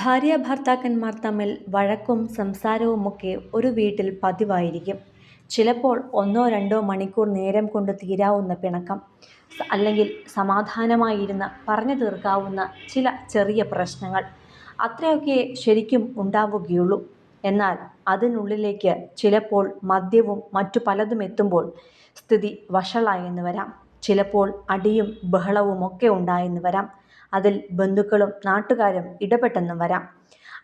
ഭാര്യ ഭർത്താക്കന്മാർ തമ്മിൽ വഴക്കും സംസാരവുമൊക്കെ ഒരു വീട്ടിൽ പതിവായിരിക്കും. ചിലപ്പോൾ ഒന്നോ രണ്ടോ മണിക്കൂർ നേരം കൊണ്ട് തീരാവുന്ന പിണക്കം, അല്ലെങ്കിൽ സമാധാനമായിരുന്ന് പറഞ്ഞു തീർക്കാവുന്ന ചില ചെറിയ പ്രശ്നങ്ങൾ, അത്രയൊക്കെ ശരിക്കും ഉണ്ടാവുകയുള്ളൂ. എന്നാൽ അതിനുള്ളിലേക്ക് ചിലപ്പോൾ മദ്യവും മറ്റു പലതും എത്തുമ്പോൾ സ്ഥിതി വഷളായെന്ന് വരാം. ചിലപ്പോൾ അടിയും ബഹളവുമൊക്കെ ഉണ്ടായെന്ന് വരാം. അതിൽ ബന്ധുക്കളും നാട്ടുകാരും ഇടപെട്ടെന്നും വരാം.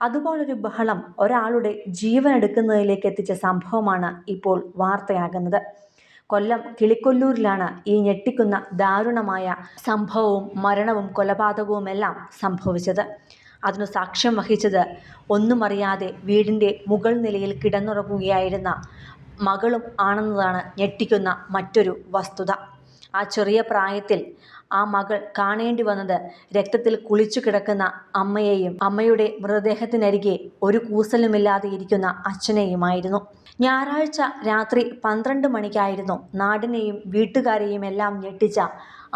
അതുപോലൊരു ബഹളം ഒരാളുടെ ജീവനെടുക്കുന്നതിലേക്ക് എത്തിച്ച സംഭവമാണ് ഇപ്പോൾ വാർത്തയാകുന്നത്. കൊല്ലം കിളിക്കൊല്ലൂരിലാണ് ഈ ഞെട്ടിക്കുന്ന ദാരുണമായ സംഭവവും മരണവും കൊലപാതകവുമെല്ലാം സംഭവിച്ചത്. അതിനു സാക്ഷ്യം വഹിച്ചത് ഒന്നുമറിയാതെ വീടിൻ്റെ മുകൾ നിലയിൽ കിടന്നുറങ്ങുകയായിരുന്ന മകളും ആണെന്നതാണ് ഞെട്ടിക്കുന്ന മറ്റൊരു വസ്തുത. ആ ചെറിയ പ്രായത്തിൽ ആ മകൾ കാണേണ്ടി വന്നത് രക്തത്തിൽ കുളിച്ചു കിടക്കുന്ന അമ്മയെയും അമ്മയുടെ മൃതദേഹത്തിനരികെ ഒരു കൂസലുമില്ലാതെ ഇരിക്കുന്ന അച്ഛനെയുമായിരുന്നു. ഞായറാഴ്ച രാത്രി 12 മണിക്കായിരുന്നു നാടിനെയും വീട്ടുകാരെയും എല്ലാം ഞെട്ടിച്ച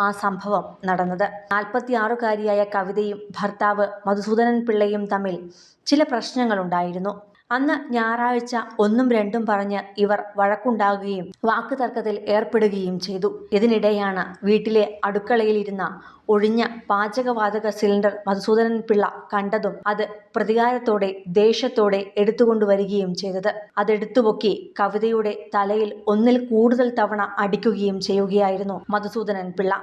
ആ സംഭവം നടന്നത്. 46-കാരിയായ കവിതയും ഭർത്താവ് മധുസൂദനൻ പിള്ളയും തമ്മിൽ ചില പ്രശ്നങ്ങളുണ്ടായിരുന്നു. അന്ന് ഞായറാഴ്ച ഒന്നും രണ്ടും പറഞ്ഞ് ഇവർ വഴക്കുണ്ടാകുകയും വാക്കുതർക്കത്തിൽ ഏർപ്പെടുകയും ചെയ്തു. ഇതിനിടെയാണ് വീട്ടിലെ അടുക്കളയിലിരുന്ന ഒഴിഞ്ഞ പാചകവാതക സിലിണ്ടർ മധുസൂദനൻ പിള്ള കണ്ടതും അത് പ്രതികാരത്തോടെ ദേഷ്യത്തോടെ എടുത്തുകൊണ്ടുവരികയും ചെയ്തത്. അതെടുത്തുപൊക്കി കവിതയുടെ തലയിൽ ഒന്നിൽ കൂടുതൽ തവണ അടിക്കുകയും ചെയ്യുകയായിരുന്നു മധുസൂദനൻ പിള്ള.